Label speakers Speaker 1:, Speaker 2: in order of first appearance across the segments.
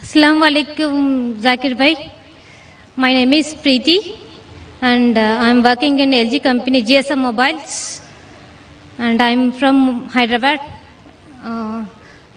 Speaker 1: Assalamu alaikum, Zakir bhai. My name is Preeti and I'm working in LG company GSM Mobiles and I'm from Hyderabad.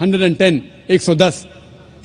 Speaker 2: 110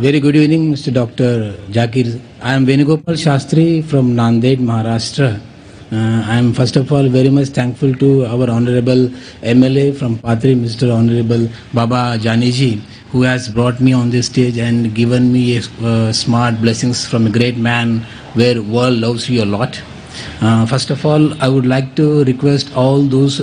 Speaker 3: Very good evening, Mr. Dr. Zakir. I am Venugopal Shastri from Nanded, Maharashtra. I am first of all very much thankful to our Honorable MLA from Patri, Mr. Honorable Baba Janiji, who has brought me on this stage and given me smart blessings from a great man where world loves you a lot. First of all, I would like to request all those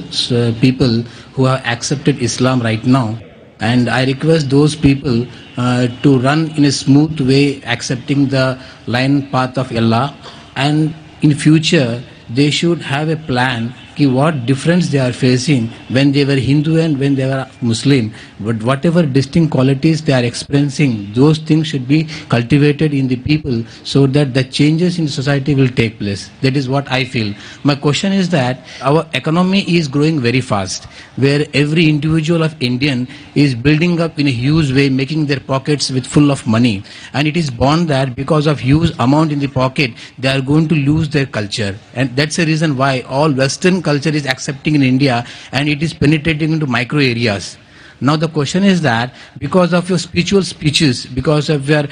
Speaker 3: people who have accepted Islam right now, and I request those people to run in a smooth way, accepting the line path of Allah, and in future they should have a plan ki what difference they are facing when they were Hindu and when they were Muslim. But whatever distinct qualities they are experiencing, those things should be cultivated in the people so that the changes in society will take place. That is what I feel. My question is that our economy is growing very fast, where every individual of Indian is building up in a huge way, making their pockets with full of money. And it is born that because of huge amount in the pocket, they are going to lose their culture. And that's the reason why all Western culture is accepting in India and it is penetrating into micro areas. Now the question is that because of your spiritual speeches, because of your,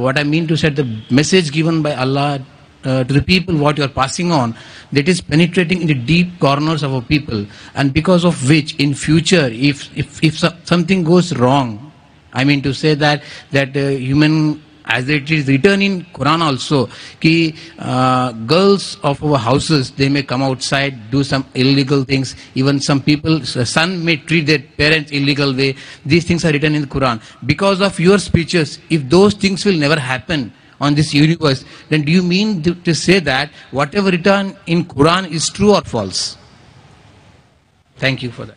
Speaker 3: what I mean to say, the message given by Allah to the people, what you are passing on, that is penetrating in the deep corners of our people, and because of which in future, if something goes wrong, I mean to say that human, as it is written in Quran also, ki girls of our houses, they may come outside, do some illegal things. Even some people, son may treat their parents illegal way. These things are written in the Quran. Because of your speeches, if those things will never happen on this universe, then do you mean to say that whatever written in Quran is true or false? Thank you for that.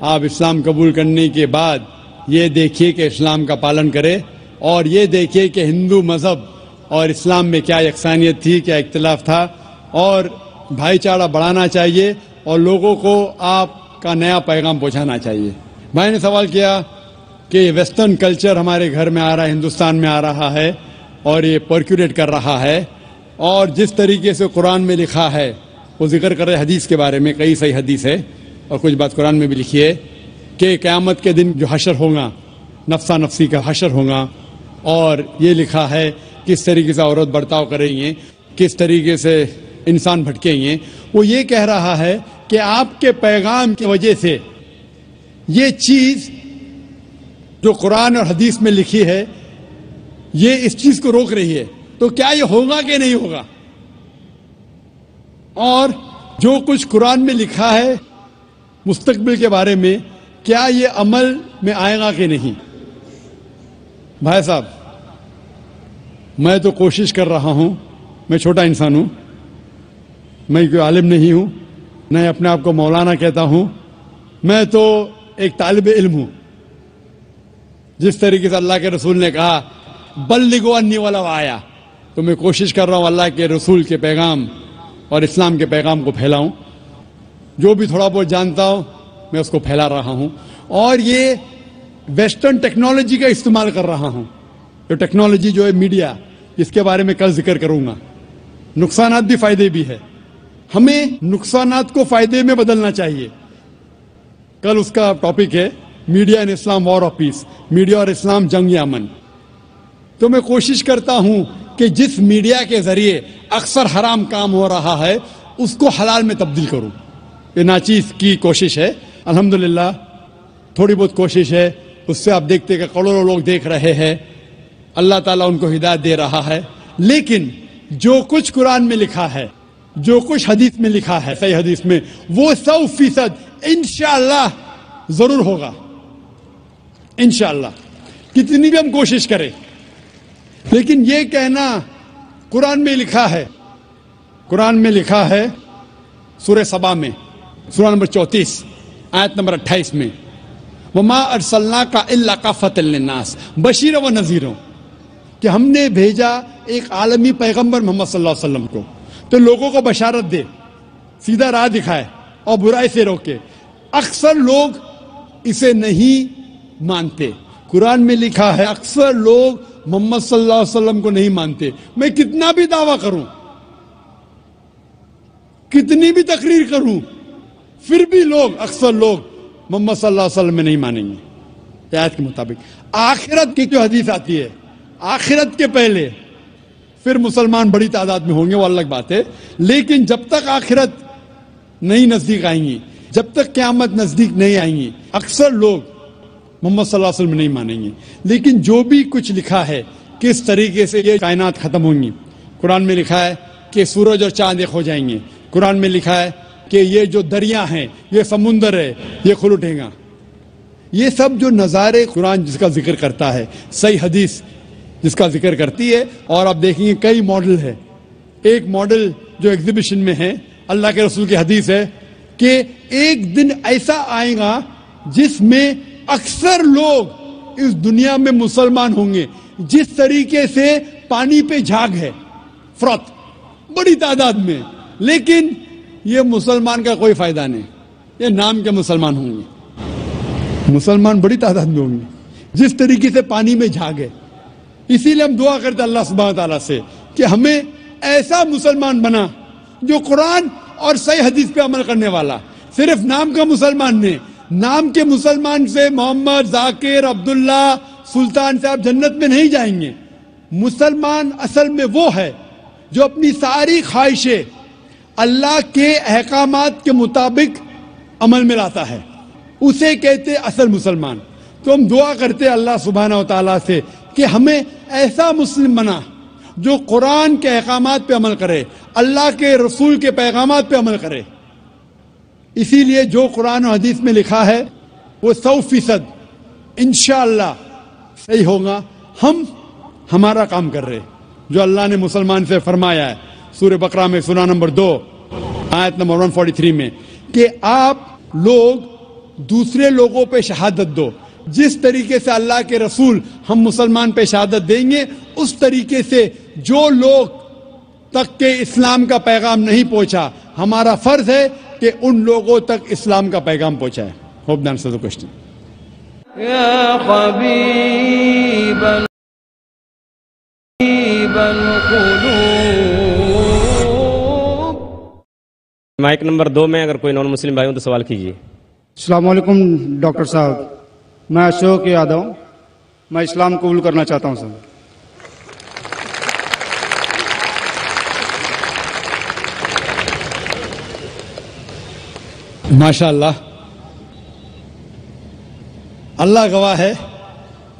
Speaker 2: آپ اسلام قبول کرنے کے بعد یہ دیکھیے کہ اسلام کا پالن کرے، اور یہ دیکھیے کہ ہندو مذہب اور اسلام میں کیا یکسانیت تھی، کیا اختلاف تھا، اور بھائی چارہ بڑھانا چاہیے اور لوگوں کو آپ کا نیا پیغام پہنچانا چاہیے۔ بھائی نے سوال کیا کہ ویسٹرن کلچر ہمارے گھر میں آ رہا ہے، ہندوستان میں آ رہا ہے اور یہ پرکولیٹ کر رہا ہے، اور جس طریقے سے قرآن میں لکھا ہے وہ ذکر کر رہے حدیث کے بارے میں، کئی صحیح حدیث ہے اور کچھ بات قرآن میں بھی لکھی ہے کہ قیامت کے دن جو حشر ہوگا نفسا نفسی کا حشر ہوگا، اور یہ لکھا ہے کس طریقے سے عورت برتاؤ کریں گے، کس طریقے سے انسان بھٹکیں گے۔ وہ یہ کہہ رہا ہے کہ آپ کے پیغام کی وجہ سے یہ چیز جو قرآن اور حدیث میں لکھی ہے یہ اس چیز کو روک رہی ہے، تو کیا یہ ہوگا کہ نہیں ہوگا؟ اور جو کچھ قرآن میں لکھا ہے مستقبل کے بارے میں، کیا یہ عمل میں آئے گا کہ نہیں؟ بھائی صاحب، میں تو کوشش کر رہا ہوں، میں چھوٹا انسان ہوں، میں کوئی عالم نہیں ہوں، میں اپنے آپ کو مولانا کہتا ہوں، میں تو ایک طالب علم ہوں۔ جس طریقے سے اللہ کے رسول نے کہا بلغوا انی ولو آیا، تو میں کوشش کر رہا ہوں اللہ کے رسول کے پیغام اور اسلام کے پیغام کو پھیلاؤں۔ جو بھی تھوڑا بہت جانتا ہوں میں اس کو پھیلا رہا ہوں، اور یہ ویسٹرن ٹیکنالوجی کا استعمال کر رہا ہوں۔ جو ٹیکنالوجی جو ہے میڈیا، اس کے بارے میں کل ذکر کروں گا۔ نقصانات بھی فائدے بھی ہے، ہمیں نقصانات کو فائدے میں بدلنا چاہیے۔ کل اس کا ٹاپک ہے media in Islam war of peace, media اور اسلام جنگ امن۔ تو میں کوشش کرتا ہوں کہ جس میڈیا کے ذریعے اکثر حرام کام ہو رہا ہے اس کو حلال میں تبدیل کروں۔ یہ ناچیز کی کوشش ہے، الحمدللہ تھوڑی بہت کوشش ہے، اس سے آپ دیکھتے کہ کروڑوں لوگ دیکھ رہے ہیں، اللہ تعالیٰ ان کو ہدایت دے رہا ہے۔ لیکن جو کچھ قرآن میں لکھا ہے، جو کچھ حدیث میں لکھا ہے، صحیح حدیث میں، وہ 100% انشاءاللہ ضرور ہوگا، انشاءاللہ، کتنی بھی ہم کوشش کریں۔ لیکن یہ کہنا قرآن میں لکھا ہے، قرآن میں لکھا ہے سورہ سبا میں، سورہ نمبر 34 آیت نمبر 28 میں، وَمَا أَرْسَلْنَاكَ إِلَّا كَافَّةً لِلنَّاسِ بَشِيرًا وَنَذِيرًا، کہ ہم نے بھیجا ایک عالمی پیغمبر محمد صلی اللہ علیہ وسلم کو تو لوگوں کو بشارت دے، سیدھا راہ دکھائے اور برائی سے روکے۔ اکثر لوگ اسے نہیں مانتے، قرآن میں لکھا ہے اکثر لوگ محمد صلی اللہ علیہ وسلم کو نہیں مانتے۔ میں کتنا بھی دعویٰ کروں، کتنی بھی تقریر کروں، پھر بھی اکثر لوگ محمد صلی اللہ علیہ وسلم میں نہیں مانیں گے آیت کے مطابق۔ آخرت کی جو حدیث آتی ہے، آخرت کے پہلے پھر مسلمان بڑی تعداد میں ہوں گے، وہ الگ بات ہے، لیکن جب تک آخرت نہیں نزدیک آئیں گی، جب تک قیامت نزدیک نہیں آئیں گی، اکثر لوگ محمد صلی اللہ علیہ وسلم نہیں مانیں گے۔ لیکن جو بھی کچھ لکھا ہے کس طریقے سے یہ کائنات ختم ہوں گی، قرآن میں لکھا ہے کہ سورج اور چاند ایک ہو جائیں گے، قرآن میں لکھا ہے کہ یہ جو دریا ہیں، یہ سمندر ہے، یہ کھل اٹھے گا۔ یہ سب جو نظارے قرآن جس کا ذکر کرتا ہے، صحیح حدیث جس کا ذکر کرتی ہے، اور آپ دیکھیں گے کئی ماڈل ہے۔ ایک ماڈل جو ایگزیبیشن میں ہے، اللہ کے رسول کی حدیث ہے کہ ایک دن ایسا آئے گا جس میں اکثر لوگ اس دنیا میں مسلمان ہوں گے، جس طریقے سے پانی پہ جھاگ ہے، فرات بڑی تعداد میں، لیکن یہ مسلمان کا کوئی فائدہ نہیں، یہ نام کے مسلمان ہوں گے، مسلمان بڑی تعداد میں ہوں گے جس طریقے سے پانی میں جھاگ ہے۔ اسی لیے ہم دعا کرتے اللہ سبحانہ تعالیٰ سے کہ ہمیں ایسا مسلمان بنا جو قرآن اور صحیح حدیث پہ عمل کرنے والا، صرف نام کا مسلمان نہیں۔ نام کے مسلمان سے محمد، ذاکر، عبداللہ، سلطان سے آپ جنت میں نہیں جائیں گے۔ مسلمان اصل میں وہ ہے جو اپنی ساری خواہشیں اللہ کے احکامات کے مطابق عمل میں لاتا ہے، اسے کہتے اصل مسلمان۔ تو ہم دعا کرتے اللہ سبحانہ و تعالیٰ سے کہ ہمیں ایسا مسلم بنا جو قرآن کے احکامات پہ عمل کرے، اللہ کے رسول کے پیغامات پہ عمل کرے۔ اسی لیے جو قرآن و حدیث میں لکھا ہے وہ 100% انشاءاللہ صحیح ہوگا۔ ہم ہمارا کام کر رہے جو اللہ نے مسلمان سے فرمایا ہے سورہ بقرہ میں، سورہ نمبر 2 آیت نمبر 143 میں، کہ آپ لوگ دوسرے لوگوں پہ شہادت دو. جس طریقے سے اللہ کے رسول ہم مسلمان پہ شہادت دیں گے اس طریقے سے جو لوگ تک کہ اسلام کا پیغام نہیں پہنچا ہمارا فرض ہے کہ ان لوگوں تک اسلام کا پیغام پہنچائے. Hope that answers the question.
Speaker 4: یا حبیب القلوب.
Speaker 5: مائک نمبر 2 میں اگر کوئی نان مسلم بھائی ہوں تو سوال کیجیے.
Speaker 6: السلام علیکم ڈاکٹر صاحب، میں اشوک یادو، میں اسلام قبول کرنا چاہتا ہوں سر.
Speaker 2: ماشاء اللہ، اللہ گواہ ہے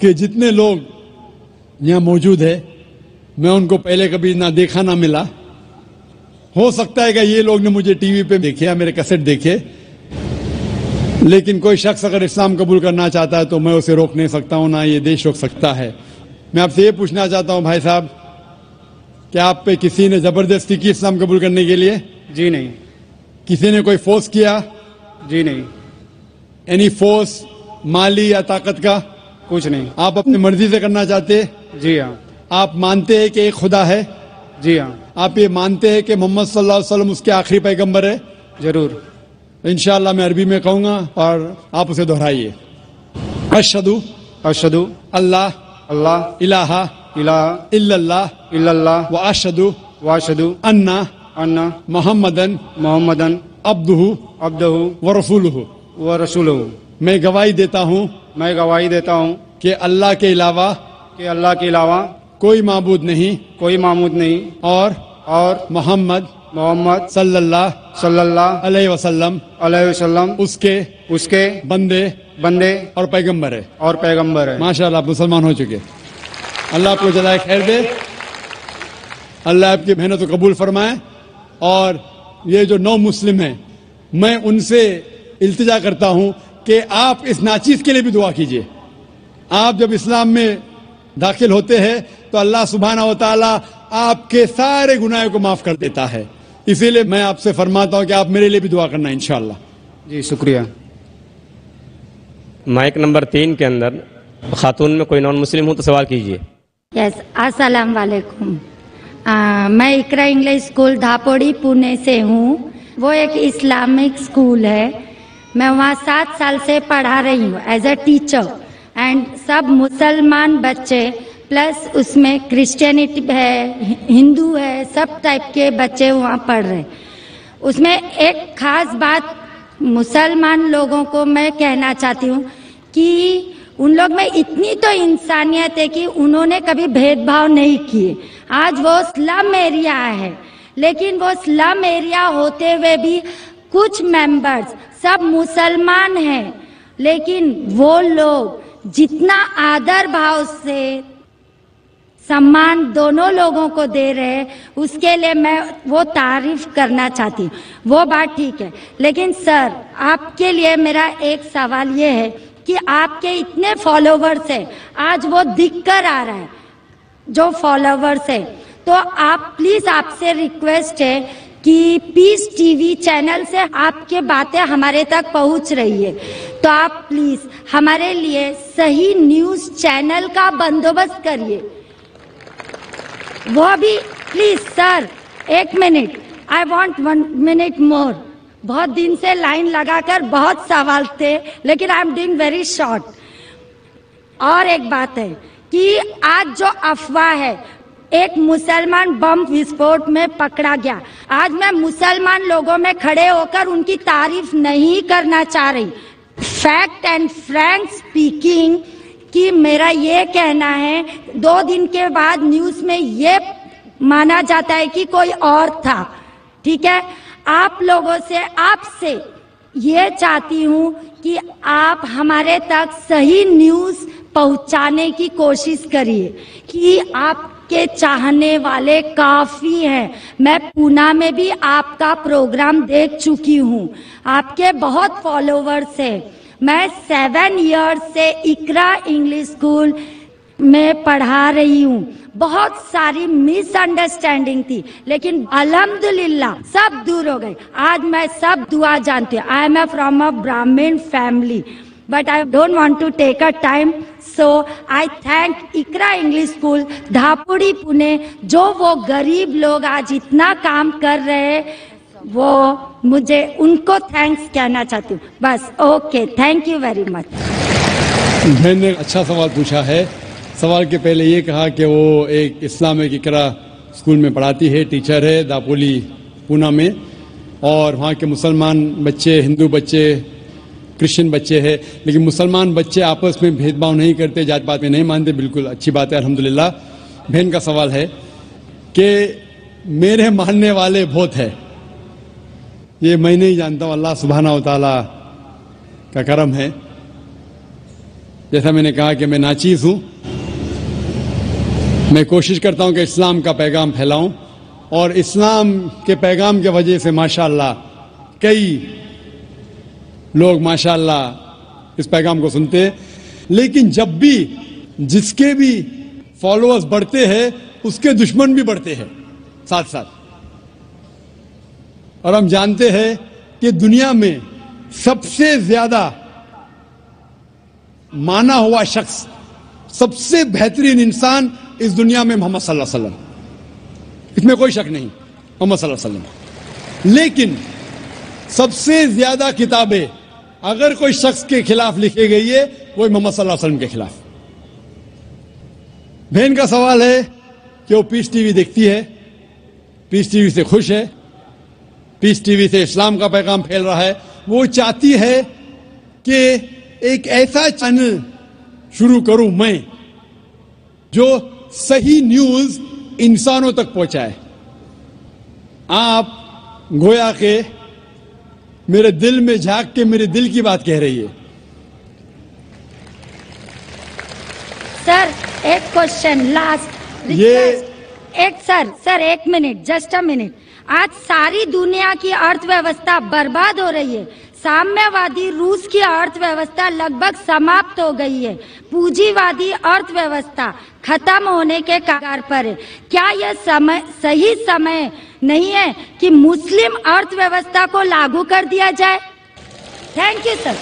Speaker 2: کہ جتنے لوگ یہاں موجود ہیں میں ان کو پہلے کبھی نہ دیکھا نہ ملا. ہو سکتا ہے کہ یہ لوگ نے مجھے ٹی وی پہ دیکھے یا میرے کیسٹ دیکھے، لیکن کوئی شخص اگر اسلام قبول کرنا چاہتا ہے تو میں اسے روک نہیں سکتا ہوں، نہ یہ دیش روک سکتا ہے. میں آپ سے یہ پوچھنا چاہتا ہوں بھائی صاحب، کیا آپ پہ کسی نے زبردستی کی اسلام قبول کرنے کے لیے؟
Speaker 6: جی نہیں.
Speaker 2: کسی نے کوئی فورس کیا؟
Speaker 6: جی نہیں.
Speaker 2: اینی فورس مالی یا طاقت کا؟
Speaker 6: کچھ نہیں.
Speaker 2: آپ اپنی مرضی سے کرنا چاہتے؟
Speaker 6: جی ہاں.
Speaker 2: آپ مانتے ہیں کہ ایک خدا ہے؟
Speaker 6: جی ہاں.
Speaker 2: آپ یہ مانتے ہیں کہ محمد صلی اللہ علیہ وسلم اس کے آخری پیغمبر ہے؟
Speaker 6: ضرور.
Speaker 2: انشاءاللہ میں عربی میں کہوں گا اور آپ اسے دہرائیے. اشہدو
Speaker 6: اشہدو
Speaker 2: اللہ
Speaker 6: اللہ
Speaker 2: الہ
Speaker 6: الہ
Speaker 2: الا اللہ
Speaker 6: الا اللہ
Speaker 2: واشہدو
Speaker 6: واشہدو
Speaker 2: انا
Speaker 6: ان
Speaker 2: محمدن
Speaker 6: محمدن
Speaker 2: عبدہ
Speaker 6: عبدہ
Speaker 2: ورسولہ.
Speaker 6: ورسولہ.
Speaker 2: میں گواہی دیتا ہوں
Speaker 6: میں گواہی دیتا ہوں
Speaker 2: کہ اللہ کے علاوہ
Speaker 6: کہ اللہ کے علاوہ
Speaker 2: کوئی معبود نہیں
Speaker 6: کوئی معبود نہیں
Speaker 2: اور محمد
Speaker 6: محمد صلی اللہ
Speaker 2: علیہ وسلم
Speaker 6: علیہ وسلم
Speaker 2: اس کے بندے اور پیغمبر ہے. ماشاءاللہ آپ مسلمان ہو چکے. اللہ آپ کو جزائے خیر دے، اللہ آپ کی محنت کو قبول فرمائے. اور یہ جو نو مسلم ہیں میں ان سے التجا کرتا ہوں کہ آپ اس ناچیز کے لیے بھی دعا کیجیے. آپ جب اسلام میں داخل ہوتے ہیں تو اللہ سبحانہ و تعالی آپ کے سارے گناہوں کو معاف کر دیتا ہے. اسی لیے میں آپ سے فرماتا ہوں کہ آپ میرے لیے بھی دعا کرنا انشاءاللہ.
Speaker 6: جی شکریہ.
Speaker 5: مائک نمبر 3 کے اندر خاتون میں کوئی نان مسلم ہوں تو سوال کیجیے.
Speaker 7: یس السلام علیکم. میں اقرا انگلش اسکول دھاپوڑی پونے سے ہوں. وہ ایک اسلامک اسکول ہے. میں وہاں 7 سال سے پڑھا رہی ہوں ایز اے ٹیچر. اینڈ سب مسلمان بچے پلس اس میں کرسچینٹی ہے، ہندو ہے، سب ٹائپ کے بچے وہاں پڑھ رہے. اس میں ایک خاص بات مسلمان لوگوں کو میں کہنا چاہتی ہوں کہ ان لوگ میں اتنی تو انسانیت ہے کہ انہوں نے کبھی بھید بھاؤ نہیں کیے. آج وہ سلم ایریا ہے لیکن وہ سلم ایریا ہوتے ہوئے بھی کچھ ممبرز سب مسلمان ہیں، لیکن وہ لوگ جتنا آدر بھاؤ سے سمان دونوں لوگوں کو دے رہے ہیں اس کے لیے میں وہ تعریف کرنا چاہتی ہوں. وہ بات ٹھیک ہے، لیکن سر آپ کے لیے میرا ایک سوال یہ ہے کہ آپ کے اتنے فالوورز ہیں، آج وہ دکھ کر آ رہا ہے جو فالوورز ہیں، تو آپ پلیز آپ سے ریکویسٹ ہے کہ پیس ٹی وی چینل سے آپ کے باتیں ہمارے تک پہنچ رہی ہے، تو آپ پلیز ہمارے لیے صحیح نیوز چینل کا بندوبست کریے. وہ بھی please sir 1 minute, I want 1 minute more. بہت دن سے لائن لگا کر بہت سوال تھے لیکن I am doing very short. اور ایک بات ہے کہ آج جو افواہ ہے، ایک مسلمان بم وسفوٹ میں پکڑا گیا. آج میں مسلمان لوگوں میں کھڑے ہو کر ان کی تعریف نہیں کرنا چاہ رہی. فیکٹ اینڈ فرینک اسپیکنگ کہ میرا یہ کہنا ہے 2 دن کے بعد نیوز میں یہ مانا جاتا ہے کہ کوئی اور تھا. ٹھیک ہے، آپ لوگوں سے آپ سے یہ چاہتی ہوں کہ آپ ہمارے تک صحیح نیوز پہنچانے کی کوشش کریے کہ آپ کے چاہنے والے کافی ہیں. میں پونا میں بھی آپ کا پروگرام دیکھ چکی ہوں، آپ کے بہت فالوورز ہیں. میں 7 ایئرز سے اقرا انگلش اسکول میں پڑھا رہی ہوں. بہت ساری مس انڈرسٹینڈنگ تھی لیکن الحمدللہ سب دور ہو گئی. آج میں سب دعا جانتی ہوں. I am from a Brahmin family but I don't want to take a time, so I thank Ikra English School, Dhapodi, Pune, جو وہ غریب لوگ آج اتنا کام کر رہے ہیں وہ مجھے ان کو تھینکس کہنا چاہتی ہوں. بس okay, thank you very much.
Speaker 2: میں نے اچھا سوال پوچھا ہے. سوال کے پہلے یہ کہا کہ وہ ایک اسلامک اقرا اسکول میں پڑھاتی ہے, ٹیچر ہے داپولی پونا میں, اور وہاں کے مسلمان بچے, ہندو بچے, کرسچن بچے ہیں, لیکن مسلمان بچے آپس میں بھید بھاؤ نہیں کرتے, جات پات میں نہیں مانتے. بالکل اچھی بات ہے, الحمدللہ. بہن کا سوال ہے کہ میرے ماننے والے بہت ہیں, یہ میں نہیں جانتا ہوں, اللہ سبحانہ و تعالیٰ کا کرم ہے. جیسا میں نے کہا کہ میں ناچیز ہوں, میں کوشش کرتا ہوں کہ اسلام کا پیغام پھیلاؤں, اور اسلام کے پیغام کی وجہ سے ماشاءاللہ کئی لوگ ماشاءاللہ اس پیغام کو سنتے ہیں. لیکن جب بھی جس کے بھی فالوورز بڑھتے ہیں اس کے دشمن بھی بڑھتے ہیں ساتھ ساتھ. اور ہم جانتے ہیں کہ دنیا میں سب سے زیادہ مانا ہوا شخص, سب سے بہترین انسان اس دنیا میں محمد صلی اللہ علیہ وسلم, اس میں کوئی شک نہیں, محمد صلی اللہ علیہ وسلم. لیکن سب سے زیادہ کتابیں اگر کوئی شخص کے خلاف لکھی گئی ہے وہ محمد صلی اللہ علیہ وسلم کے خلاف. بہن کا سوال ہے کہ وہ پیس ٹی وی دیکھتی ہے, پیس ٹی وی سے خوش ہے, پیس ٹی وی سے اسلام کا پیغام پھیل رہا ہے. وہ چاہتی ہے کہ ایک ایسا چینل شروع کروں میں جو صحیح نیوز انسانوں تک پہنچائے. آپ گویا کہ میرے دل میں جھانک کے میرے دل کی بات کہہ رہی ہے.
Speaker 7: سر ایک کوشچن لاسٹ, ایک منٹ, جسٹ اے منٹ. آج ساری دنیا کی ارتھ ویوستھا برباد ہو رہی ہے. سامنے وادی روس کی ارتھ ویوستھا لگ بھگ سماپت ہو گئی ہے. پونجی وادی ارتھ ویوستھا ختم ہونے کے کگار پر ہے. کیا یہ صحیح سمے نہیں ہے کہ مسلم ارتھ ویوستھا کو لاگو کر دیا جائے؟ Thank you sir.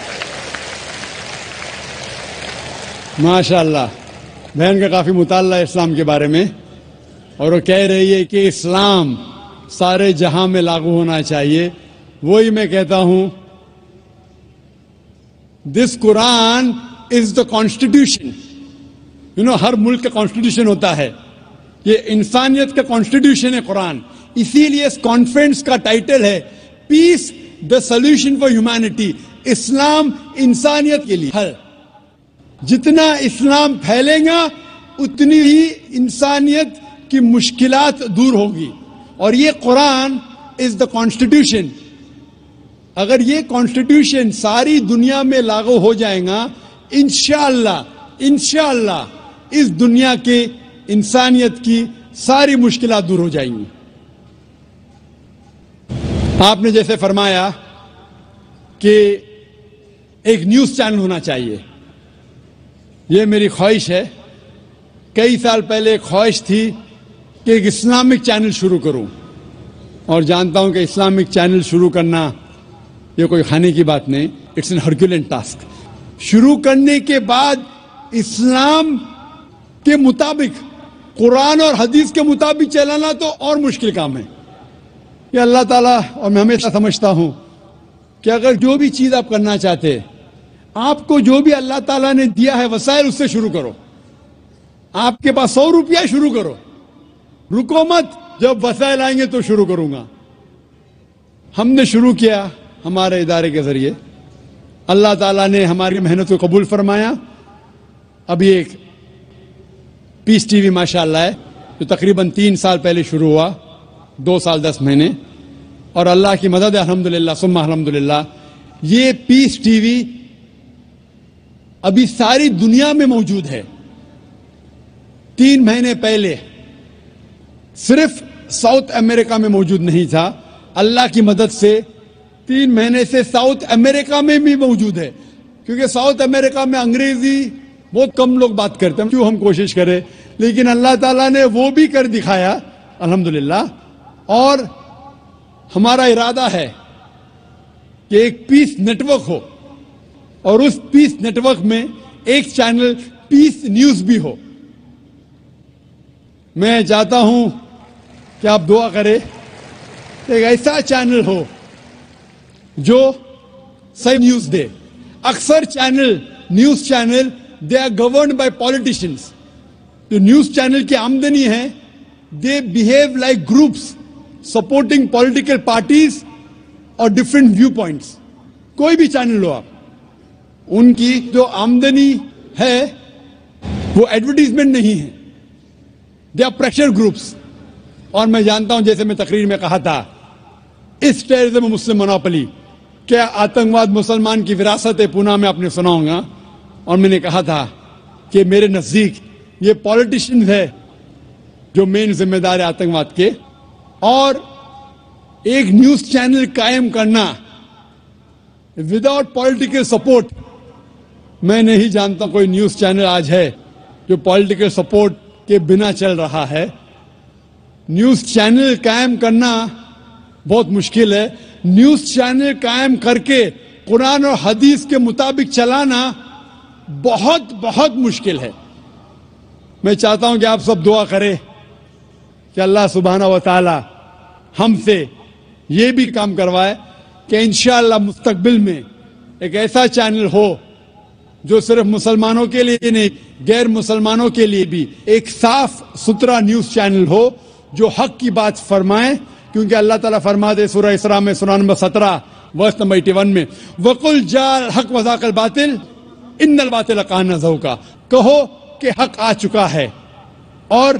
Speaker 2: ماشاءاللہ, بہن کا کافی مطالعہ ہے اسلام کے بارے میں, اور وہ کہہ رہی ہے کہ اسلام سارے جہاں میں لاگو ہونا چاہیے. وہی میں کہتا ہوں, دس قرآن از دا کانسٹیٹیوشن. ہر ملک کا کانسٹیٹیوشن ہوتا ہے, یہ انسانیت کا کانسٹیٹیوشن ہے قرآن. اسی لیے اس کانفرنس کا ٹائٹل ہے پیس دا سولوشن فار ہیومینٹی. اسلام انسانیت کے لیے حل. جتنا اسلام پھیلے گا اتنی ہی انسانیت کی مشکلات دور ہوگی, اور یہ قرآن از دا کانسٹیٹیوشن. اگر یہ کانسٹیٹیوشن ساری دنیا میں لاگو ہو جائے گا انشاءاللہ اس دنیا کے انسانیت کی ساری مشکلات دور ہو جائیں گی. آپ نے جیسے فرمایا کہ ایک نیوز چینل ہونا چاہیے, یہ میری خواہش ہے. کئی سال پہلے ایک خواہش تھی کہ ایک اسلامک چینل شروع کروں, اور جانتا ہوں کہ اسلامک چینل شروع کرنا یہ کوئی کھانے کی بات نہیں, اٹس این ہرکولین ٹاسک. شروع کرنے کے بعد اسلام کے مطابق, قرآن اور حدیث کے مطابق چلانا تو اور مشکل کام ہے. یہ اللہ تعالیٰ, اور میں ہمیشہ سمجھتا ہوں کہ اگر جو بھی چیز آپ کرنا چاہتے, آپ کو جو بھی اللہ تعالیٰ نے دیا ہے وسائل, اس سے شروع کرو. آپ کے پاس 100 روپیہ, شروع کرو, رکو مت. جب وسائل آئیں گے تو شروع کروں گا. ہم نے شروع کیا ہمارے ادارے کے ذریعے, اللہ تعالیٰ نے ہماری محنت کو قبول فرمایا. ابھی ایک پیس ٹی وی ماشاءاللہ ہے جو تقریباً 3 سال پہلے شروع ہوا, 2 سال 10 مہینے, اور اللہ کی مدد ہے الحمدللہ ثم الحمدللہ. یہ پیس ٹی وی ابھی ساری دنیا میں موجود ہے. 3 مہینے پہلے صرف ساؤتھ امریکہ میں موجود نہیں تھا. اللہ کی مدد سے 3 مہینے سے ساؤتھ امریکہ میں بھی موجود ہے, کیونکہ ساؤتھ امریکہ میں انگریزی بہت کم لوگ بات کرتے ہیں. کیوں ہم کوشش کریں لیکن اللہ تعالیٰ نے وہ بھی کر دکھایا الحمدللہ. اور ہمارا ارادہ ہے کہ ایک پیس نیٹ ورک ہو اور اس پیس نیٹ ورک میں ایک چینل پیس نیوز بھی ہو. میں چاہتا ہوں کہ آپ دعا کریں ایک ایسا چینل ہو جو صحیح نیوز دے. اکثر news channel they are governed by politicians. جو نیوز چینل کی آمدنی ہے they behave like groups supporting political parties اور ڈفرینٹ ویو پوائنٹس. کوئی بھی چینل لو آپ, ان کی جو آمدنی ہے وہ ایڈورٹیزمنٹ نہیں ہے, دے آر پریشر گروپس. اور میں جانتا ہوں, جیسے میں تقریر میں کہا تھا, اس ٹیررزم مسلم مونوپلی, کیا آتنکواد مسلمان کی وراثت ہے, پونا میں آپ نے سنا ہوگا. اور میں نے کہا تھا کہ میرے نزدیک یہ پولیٹیشینز ہے جو مین ذمہ دار ہے آتنکواد کے. اور ایک نیوز چینل قائم کرنا وداؤٹ پولیٹیکل سپورٹ, میں نہیں جانتا کوئی نیوز چینل آج ہے جو پولیٹیکل سپورٹ کے بنا چل رہا ہے. نیوز چینل قائم کرنا بہت مشکل ہے. نیوز چینل قائم کر کے قرآن اور حدیث کے مطابق چلانا بہت بہت مشکل ہے. میں چاہتا ہوں کہ آپ سب دعا کریں کہ اللہ سبحانہ و تعالی ہم سے یہ بھی کام کروائے کہ انشاءاللہ مستقبل میں ایک ایسا چینل ہو جو صرف مسلمانوں کے لیے نہیں, غیر مسلمانوں کے لیے بھی ایک صاف ستھرا نیوز چینل ہو جو حق کی بات فرمائے. کیونکہ اللہ تعالیٰ فرماتے سورہ اسراء میں سورہ نمبر 17 ورس نمبر 81 میں وَقُلْ جَاءَ الْحَقُّ وَزَهَقَ الْبَاطِلُ إِنَّ الْبَاطِلَ كَانَ زَهُوقًا. کہو کہ حق آ چکا ہے اور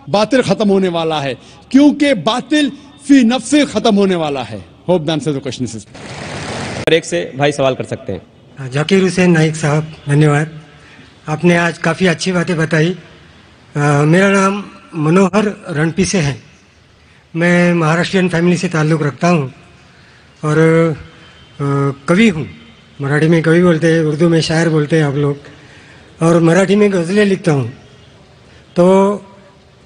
Speaker 2: باطل ختم ہونے والا ہے, کیونکہ باطل فی نفس ختم ہونے والا ہے. ہوپ دان سے تو کوشچن سے
Speaker 5: ایک سے بھائی سوال کر سکتے ہیں.
Speaker 8: ذاکر حسین نائک صاحب, دھنیہ واد. آپ نے آج کافی اچھی باتیں بتائی. میرا نام منوہر رنپی سے ہے. میں مہاراشٹرین فیملی سے تعلق رکھتا ہوں اور کوی ہوں. مراٹھی میں کوی بولتے ہیں, اردو میں شاعر بولتے ہیں آپ لوگ, اور مراٹھی میں غزلیں لکھتا ہوں. تو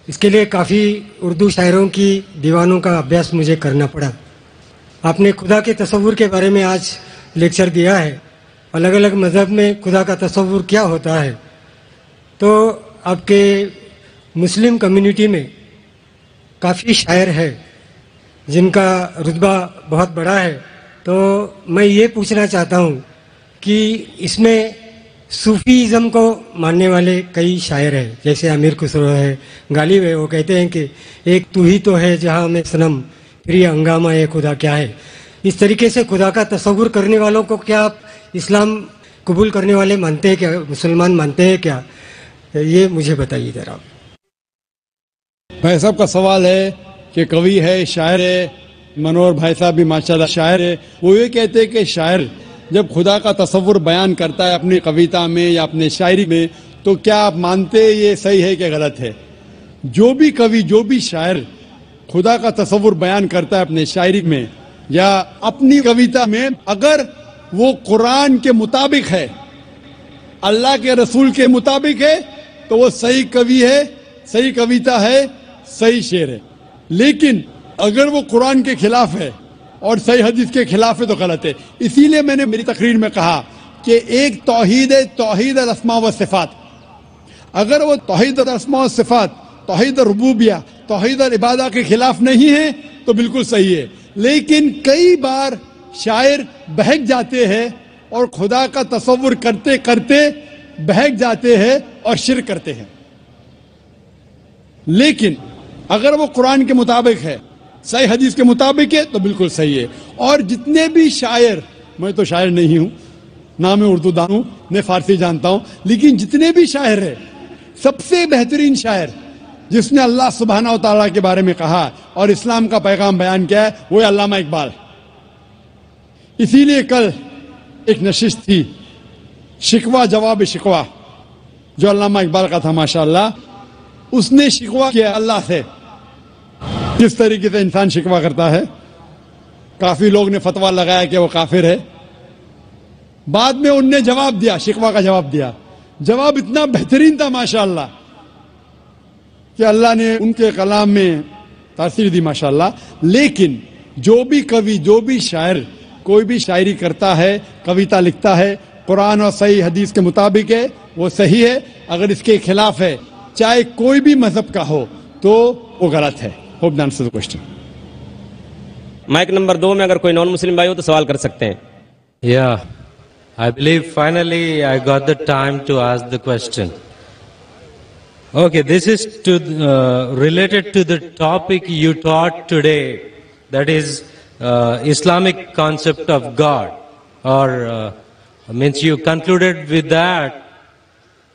Speaker 8: اس کے لیے کافی اردو شاعروں کی دیوانوں کا ابھیاس مجھے کرنا پڑا. آپ نے خدا کے تصور کے بارے میں آج لیکچر دیا ہے. الگ الگ مذہب میں خدا کا تصور کیا ہوتا ہے. تو آپ کے مسلم کمیونٹی میں کافی شاعر ہے جن کا رتبہ بہت بڑا ہے. تو میں یہ پوچھنا چاہتا ہوں کہ اس میں صوفیزم کو ماننے والے کئی شاعر ہیں, جیسے امیر خسرو ہے, غالب ہے. وہ کہتے ہیں کہ ایک تو ہی تو ہے جہاں میں صنم, پھر یہ ہنگامہ ہے خدا کیا ہے. اس طریقے سے خدا کا تصور کرنے والوں کو کیا آپ اسلام قبول کرنے والے مانتے ہیں کیا, مسلمان مانتے ہیں کیا, یہ مجھے بتائیے ذرا.
Speaker 2: بھائی صاحب کا سوال ہے کہ کوی ہے, شاعر ہے, منور بھائی صاحب بھی ماشاءاللہ شاعر ہے. وہ یہ کہتے ہیں کہ شاعر جب خدا کا تصور بیان کرتا ہے اپنی کویتا میں یا اپنے شاعری میں, تو کیا آپ مانتے یہ صحیح ہے کہ غلط ہے؟ جو بھی کوی, جو بھی شاعر خدا کا تصور بیان کرتا ہے اپنے شاعری میں یا اپنی کویتا میں, اگر وہ قرآن کے مطابق ہے, اللہ کے رسول کے مطابق ہے, تو وہ صحیح کوی ہے, صحیح کویتا ہے, صحیح شعر ہے. لیکن اگر وہ قرآن کے خلاف ہے اور صحیح حدیث کے خلاف ہے تو غلط ہے. اسی لیے میں نے میری تقریر میں کہا کہ ایک توحید ہے, توحید الاسماء و صفات. اگر وہ توحید الاسماء و صفات, توحید الربوبیہ, توحید العبادہ کے خلاف نہیں ہے تو بالکل صحیح ہے. لیکن کئی بار شاعر بہک جاتے ہیں اور خدا کا تصور کرتے کرتے بہک جاتے ہیں اور شرک کرتے ہیں. لیکن اگر وہ قرآن کے مطابق ہے, صحیح حدیث کے مطابق ہے, تو بالکل صحیح ہے. اور جتنے بھی شاعر, میں تو شاعر نہیں ہوں, نہ میں اردو دان ہوں, نہ فارسی جانتا ہوں, لیکن جتنے بھی شاعر ہیں, سب سے بہترین شاعر جس نے اللہ سبحانہ و تعالیٰ کے بارے میں کہا اور اسلام کا پیغام بیان کیا ہے, وہ ہے علامہ اقبال. اسی لیے کل ایک نشست تھی, شکوہ جواب شکوہ, جو علامہ اقبال کا تھا ماشاءاللہ. اس نے شکوہ کیا اللہ سے, کس طریقے سے انسان شکوہ کرتا ہے. کافی لوگ نے فتویٰ لگایا کہ وہ کافر ہے. بعد میں ان نے جواب دیا, شکوہ کا جواب دیا. جواب اتنا بہترین تھا ماشاءاللہ کہ اللہ نے ان کے کلام میں تاثیر دی ماشاءاللہ، لیکن جو بھی کوی، جو بھی شاعر کوئی بھی شاعری کرتا ہے، کویتا لکھتا ہے، قرآن اور صحیح حدیث کے مطابق ہے، وہ صحیح ہے. اگر اس کے خلاف ہے، چاہے کوئی بھی مذہب کا ہو، تو وہ غلط ہے. Hope the answer the question.
Speaker 5: Mic number 2 میں اگر کوئی نان مسلم بھائی ہو تو سوال کر سکتے ہیں.
Speaker 9: Yeah, I believe finally I got the time to ask the question. Okay, this is related to the topic you taught today, that is Islamic concept of God, or means you concluded with that.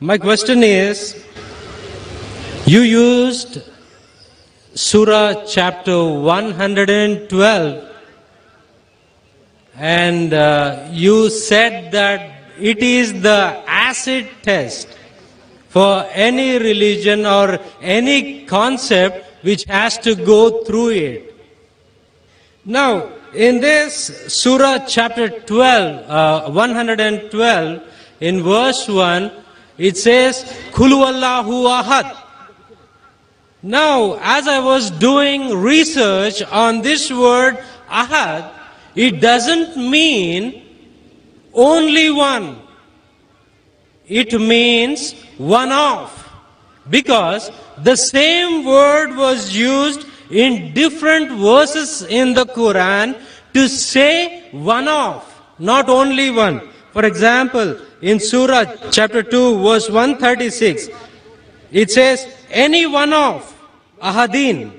Speaker 9: My question is, you used Surah chapter 112, and you said that it is the acid test for any religion or any concept which has to go through it. Now, in this Surah chapter 112, in verse 1, it says, Khulu Allahu Ahad. Now, as I was doing research on this word Ahad, it doesn't mean only one. It means one of. Because the same word was used in different verses in the Quran to say one of, not only one. For example, in Surah chapter 2 verse 136, it says any one of Ahadin.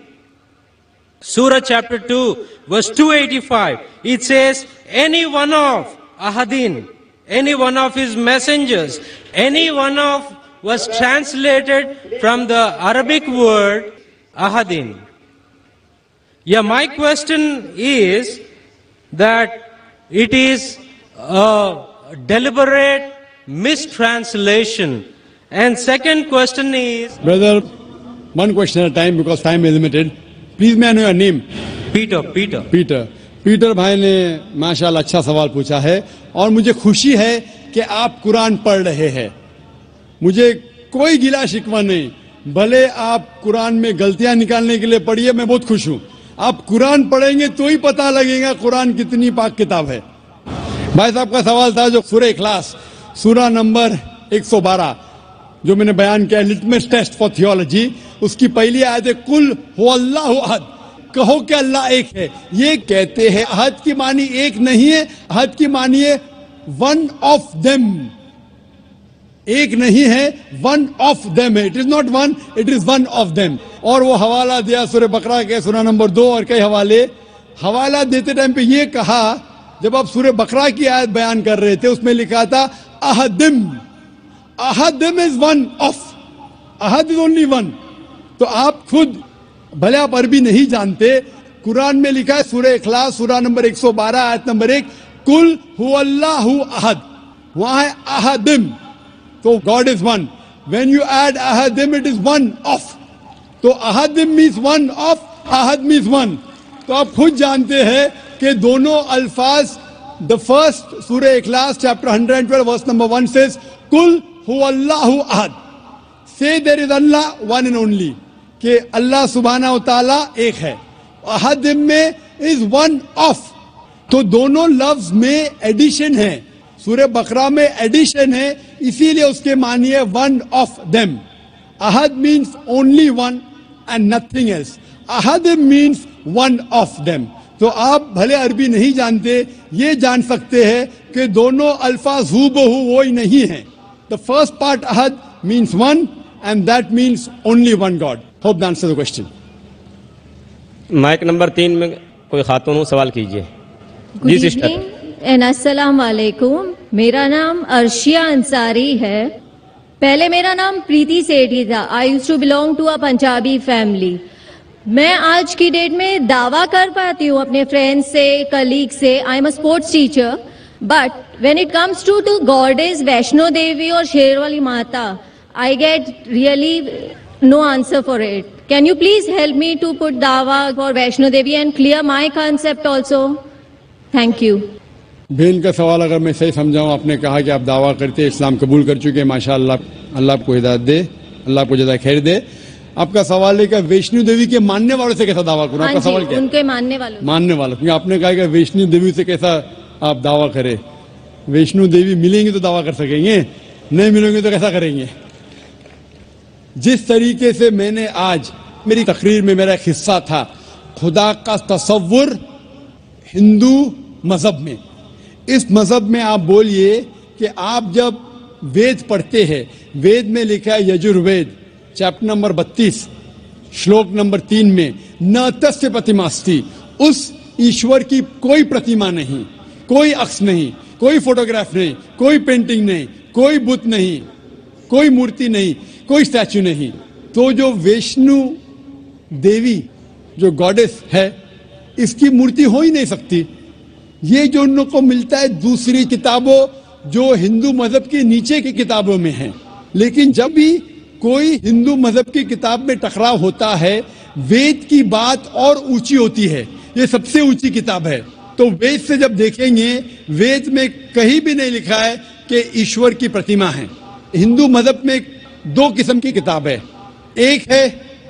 Speaker 9: Surah chapter 2 verse 285, it says any one of Ahadin, any one of his messengers. Any one of was translated from the Arabic word Ahadin. Yeah, my question is that it is a deliberate mistranslation. And second question is...
Speaker 2: Brother, one question at a time because time is limited. Please may I know your name?
Speaker 9: Peter.
Speaker 2: Peter بھائی نے ماشاءاللہ اچھا سوال پوچھا ہے، اور مجھے خوشی ہے کہ آپ قرآن پڑھ رہے ہیں. مجھے کوئی گلا شکوہ نہیں، بھلے آپ قرآن میں غلطیاں نکالنے کے لیے پڑھیے، میں بہت خوش ہوں. آپ قرآن پڑھیں گے تو ہی پتہ لگے گا قرآن کتنی پاک کتاب ہے. بھائی صاحب کا سوال تھا جو سورہ اخلاص سورہ نمبر 112 جو میں نے بیان کیا، لٹمس ٹیسٹ فار تھیولوجی، اس کی پہلی آیت ہے قل هو اللہ احد، کہو کہ اللہ ایک ہے. یہ کہتے ہیں احد کی معنی ایک نہیں ہے، احد کی معنی ہے ون آف دیم. ایک نہیں ہے، ون آف دیم ہے. It is not one, it is one of them. اور وہ حوالہ دیا سورہ بقرہ کے سورہ نمبر 2 اور کئی حوالہ دیتے ٹائم پہ یہ کہا، جب آپ سورہ بقرہ کی آیت بیان کر رہے تھے اس میں لکھا تھا احدم. احدم از ون آف، احد از اونلی ون. تو آپ خود بھلے آپ عربی نہیں جانتے، قرآن میں لکھا ہے سورہ اخلاص سورہ نمبر 112 آیت نمبر 1 قل هو اللہ احد، وہاں ہے احدم. تو God is one. When you add ahadim, it is one of. تو ahadim means one of, ahad means one. تو آپ خود جانتے ہیں کہ دونوں الفاظ، the first سورہ اخلاص chapter 112 verse number 1 says قل هو اللہ احد. Say there is Allah one and only. کہ اللہ سبحانہ و تعالیٰ ایک ہے. احدم میں is one of. تو دونوں لفظ میں ایڈیشن ہے. سورہ بقرہ میں ایڈیشن ہے، اسی لیے اس کے معنی ہے ون آف دیم. احد means only one and nothing else. احد مینس ون آف دیم. تو آپ بھلے عربی نہیں جانتے، یہ جان سکتے ہیں کہ دونوں الفاظ ہو بہو وہی نہیں ہیں. دا فرسٹ پارٹ احد means one and that means only one God. Hope the answer the question.
Speaker 5: Mic number 3 میں کوئی خاتون ہو، سوال کیجیے. جی سسٹر.
Speaker 10: السلام علیکم، میرا نام ارشیا انصاری ہے. پہلے میرا نام پریتی سیٹھی تھا. I used to belong to a Punjabi family. میں آج کی ڈیٹ میں دعویٰ کر پاتی ہوں اپنے فرینڈ سے، کلیگ سے، I am a sports teacher, but when it comes to goddesses Vaishno Devi اور Sherawali Mata, I get really no answer for it. Can you please help me to put dawa for Vaishno Devi and clear my concept also? Thank you.
Speaker 2: بہن کا سوال اگر میں صحیح سمجھاؤں، آپ نے کہا کہ آپ دعویٰ کرتے اسلام قبول کر چکے، ماشاء اللہ، اللہ آپ کو ہدایت دے، اللہ آپ کو جزائے خیر دے. آپ کا سوال ہے کہ ویشنو دیوی کے ماننے والوں سے کیسا دعویٰ کروں؟ آپ کا سوال کیا ہے؟
Speaker 10: ان کے ماننے والوں
Speaker 2: ماننے والوں، کیونکہ آپ نے کہا کہ ویشنو دیوی سے کیسا آپ دعویٰ کریں؟ ویشنو دیوی ملیں گے تو دعویٰ کر سکیں گے، نہیں ملیں گے تو کیسا کریں گے؟ جس طریقے سے میں نے آج میری تقریر میں میرا ایک حصہ تھا خدا کا تصور ہندو مذہب میں، اس مذہب میں آپ بولیے کہ آپ جب وید پڑھتے ہیں، وید میں لکھا ہے یجروید چیپٹر نمبر 32 شلوک نمبر 3 میں نہ تسیہ پرتیماستی، اس ایشور کی کوئی پرتیما نہیں، کوئی عکس نہیں، کوئی فوٹوگراف نہیں، کوئی پینٹنگ نہیں، کوئی بت نہیں، کوئی مورتی نہیں، کوئی اسٹیچو نہیں. تو جو ویشنو دیوی جو گاڈس ہے اس کی مورتی ہو ہی نہیں سکتی. یہ جو ان کو ملتا ہے دوسری کتابوں جو ہندو مذہب کی نیچے کی کتابوں میں ہیں. لیکن جب بھی کوئی ہندو مذہب کی کتاب میں ٹکراؤ ہوتا ہے، وید کی بات اور اونچی ہوتی ہے، یہ سب سے اونچی کتاب ہے. تو وید سے جب دیکھیں گے، وید میں کہیں بھی نہیں لکھا ہے کہ ایشور کی پرتیما ہے. ہندو مذہب میں 2 قسم کی کتاب ہے، ایک ہے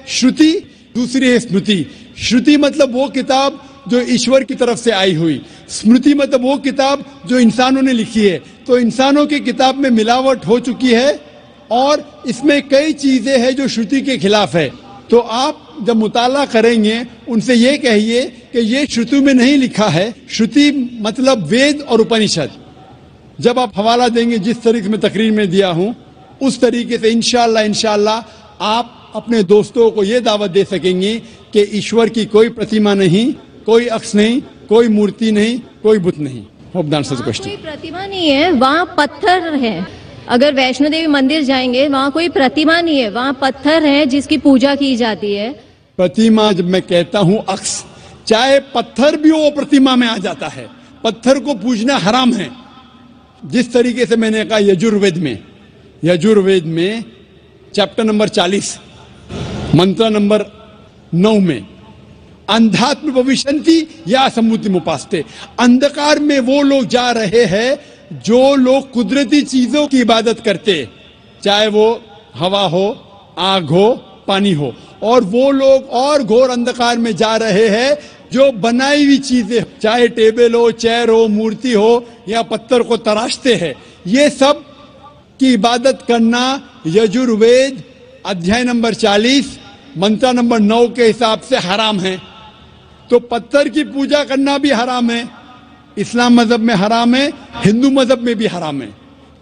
Speaker 2: شروتی، دوسری ہے اسمرتی. شروتی مطلب وہ کتاب جو ایشور کی طرف سے آئی ہوئی، اسمرتی مطلب وہ کتاب جو انسانوں نے لکھی ہے. تو انسانوں کی کتاب میں ملاوٹ ہو چکی ہے اور اس میں کئی چیزیں ہیں جو شروتی کے خلاف ہے. تو آپ جب مطالعہ کریں گے ان سے یہ کہیے کہ یہ شروتی میں نہیں لکھا ہے. شروتی مطلب وید اور اپنشد. جب آپ حوالہ دیں گے جس طریقے میں تقریر میں دیا ہوں اس طریقے سے انشاءاللہ آپ اپنے دوستوں کو یہ دعوت دے سکیں گے کہ ایشور کی کوئی پرتیما نہیں، کوئی عکس نہیں، کوئی مورتی نہیں، کوئی بت نہیں. Hope the answers the question.
Speaker 10: کوئی پرتیما نہیں ہے، وہاں پتھر ہے. اگر ویشنو دیوی مندر جائیں گے وہاں کوئی پرتیما نہیں ہے، وہاں پتھر ہے جس کی پوجا کی جاتی ہے.
Speaker 2: پرتیما جب میں کہتا ہوں عکس، چاہے پتھر بھی وہ پرتیما میں آ جاتا ہے. پتھر کو پوجنا حرام ہے. جس طریقے سے میں نے کہا یجروید میں چیپٹر نمبر 40 منتر نمبر 9 میں اندھاتم بھوشنتی یا سموتی مپاستے، اندھکار میں وہ لوگ جا رہے ہیں جو لوگ قدرتی چیزوں کی عبادت کرتے، چاہے وہ ہوا ہو، آگ ہو، پانی ہو. اور وہ لوگ اور گھور اندھکار میں جا رہے ہیں جو بنائی ہوئی چیزیں، چاہے ٹیبل ہو، چیئر ہو، مورتی ہو یا پتھر کو تراشتے ہیں. یہ سب کی عبادت کرنا یجروید ادھیائے نمبر 40 منتر نمبر 9 کے حساب سے حرام ہے. تو پتھر کی پوجا کرنا بھی حرام ہے. اسلام مذہب میں حرام ہے، ہندو مذہب میں بھی حرام ہے.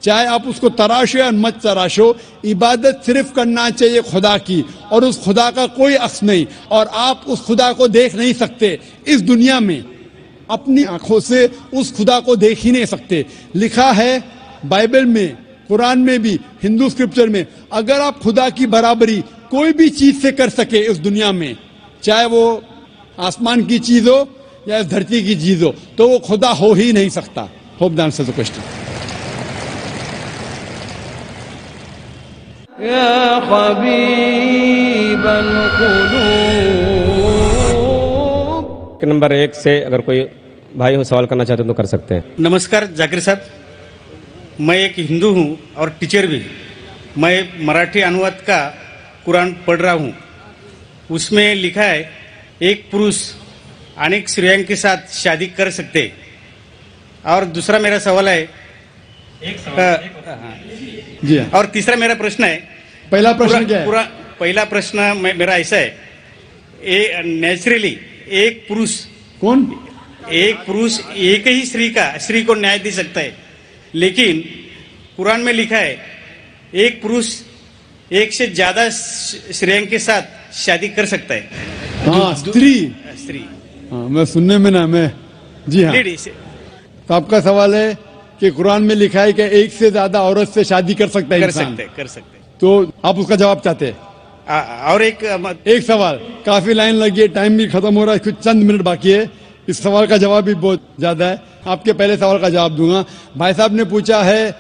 Speaker 2: چاہے آپ اس کو تراشو یا مت تراشو، عبادت صرف کرنا چاہیے خدا کی، اور اس خدا کا کوئی عکس نہیں، اور آپ اس خدا کو دیکھ نہیں سکتے اس دنیا میں. اپنی آنکھوں سے اس خدا کو دیکھ ہی نہیں سکتے. لکھا ہے بائبل میں، قرآن میں بھی، ہندو اسکرپچر میں، اگر آپ خدا کی برابری کوئی بھی چیز سے کر سکے اس دنیا میں، چاہے وہ آسمان کی چیز ہو یا اس دھرتی کی چیز ہو، تو وہ خدا ہو ہی نہیں سکتا. Hope the answers the question.
Speaker 4: يا حبيب القلوب.
Speaker 5: نمبر 1 سے اگر کوئی بھائی ہو سوال کرنا چاہتے ہیں تو کر سکتے ہیں.
Speaker 11: نمسکار جاکر صاحب، میں ایک ہندو ہوں اور ٹیچر بھی. میں مراٹھی انواد کا قرآن پڑھ رہا ہوں. اس میں لکھا ہے ایک پروش انیک اسٹریوں کے ساتھ شادی کر سکتے. اور دوسرا میرا سوال ہے،
Speaker 2: جی
Speaker 11: اور تیسرا میرا پرشن ہے.
Speaker 2: پہلا پرشن کیا ہے؟
Speaker 11: پہلا پرشن میرا ایسا ہے، نیچرلی ایک پروش ایک ہی اسٹری کو نیائے دے سکتا ہے، لیکن قرآن میں لکھا ہے ایک پروش ایک سے زیادہ اسٹریوں کے ساتھ شادی کر سکتا ہے.
Speaker 2: ہاں استری، میں سننے میں نا میں جی ہاں. تو آپ کا سوال ہے کہ قرآن میں لکھا ہے کہ ایک سے زیادہ عورت سے شادی کر سکتا ہے انسان.
Speaker 11: کر سکتے.
Speaker 2: تو آپ اس کا جواب چاہتے ہیں؟
Speaker 11: اور ایک
Speaker 2: سوال، کافی لائن لگی ہے، ٹائم بھی ختم ہو رہا ہے، کچھ چند منٹ باقی ہے. اس سوال کا جواب بھی بہت زیادہ ہے. آپ کے پہلے سوال کا جواب دوں گا. بھائی صاحب نے پوچھا ہے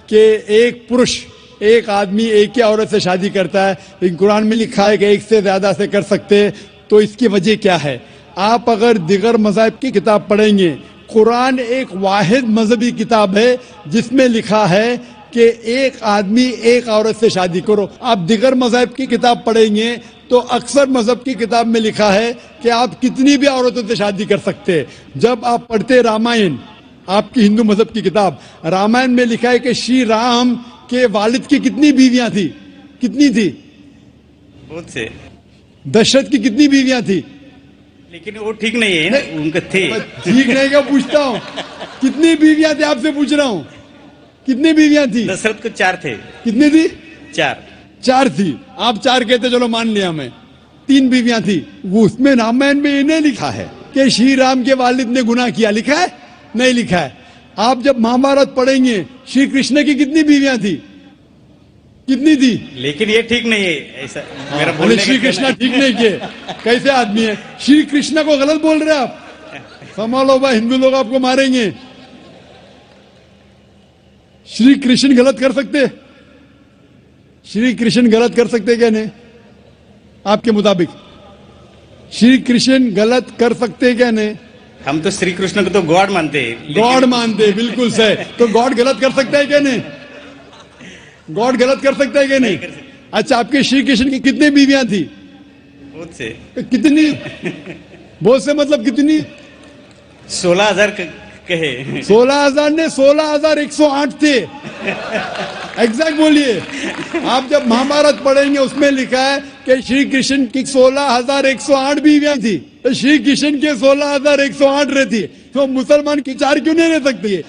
Speaker 2: کہ ایک پروش، ایک آدمی ایک ہی عورت سے شادی کرتا ہے، لیکن قرآن میں لکھا ہے کہ ایک سے زیادہ سے کر سکتے. تو اس کی وجہ کیا ہے؟ آپ اگر دیگر مذاہب کی کتاب پڑھیں گے، قرآن ایک واحد مذہبی کتاب ہے جس میں لکھا ہے کہ ایک آدمی ایک عورت سے شادی کرو. آپ دیگر مذہب کی کتاب پڑھیں گے تو اکثر مذہب کی کتاب میں لکھا ہے کہ آپ کتنی بھی عورتوں سے شادی کر سکتے. جب آپ پڑھتے رامائن، آپ کی ہندو مذہب کی کتاب رامائن میں لکھا ہے کہ شری رام کے والد کی کتنی بیویاں تھی؟ کتنی تھی؟
Speaker 11: بہت سے.
Speaker 2: دشرت کی کتنی بیویاں تھی؟
Speaker 11: لیکن وہ ٹھیک نہیں ہے نا، ان کا تھے.
Speaker 2: ٹھیک نہیں کیا پوچھتا ہوں؟ کتنی بیویاں تھی آپ سے پوچھ رہا ہوں. کتنی بیویاں تھی؟
Speaker 11: دشرت کو 4 تھے.
Speaker 2: کتنی تھی؟
Speaker 11: 4
Speaker 2: تھی. آپ 4 کہتے، چلو مان لیا میں. 3 بیویاں تھی. وہ اس میں رامائن میں انہیں لکھا ہے کہ شری رام کے والد نے گناہ کیا. لکھا ہے؟ نہیں لکھا ہے. آپ جب مہابھارت پڑھیں گے شری کرشن کی کتنی بیویاں تھی؟ کتنی تھی؟
Speaker 11: لیکن یہ ٹھیک نہیں ہے ایسا میرا
Speaker 2: ارے
Speaker 11: بولنے
Speaker 2: شری
Speaker 11: کا.
Speaker 2: کرشن ٹھیک نہیں کیے. کیسے آدمی ہے؟ شری کرشن کو غلط بول رہے آپ. سنبھالو بھائی، ہندو لوگ آپ کو ماریں گے. شری کرشن غلط کر سکتے؟ شری کرشن غلط کر سکتے کیا نہیں؟ آپ کے مطابق شری کرشن غلط کر سکتے کیا نہیں؟
Speaker 11: ہم تو شری کرشن کو تو گاڈ مانتے ہیں.
Speaker 2: گاڈ مانتے، بالکل صحیح. تو گاڈ غلط کر سکتا ہے کیا نہیں؟ گاڈ غلط کر سکتا ہے کیا نہیں؟ اچھا، آپ کے شری کرشن کی کتنی بیویاں تھی؟
Speaker 11: بہت سے.
Speaker 2: کتنی؟ بہت سے مطلب کتنی؟
Speaker 11: 16,000 کہے.
Speaker 2: 16,000 نے 16,108 تھے. ایگزیکٹ بولیے. آپ جب مہابھارت پڑھیں گے اس میں لکھا ہے کہ شری کرشن کی 16,108 بیویاں تھی. شری کرشن کے 16,108 رہتی، تو مسلمان کی 4 کیوں نہیں رہ سکتی؟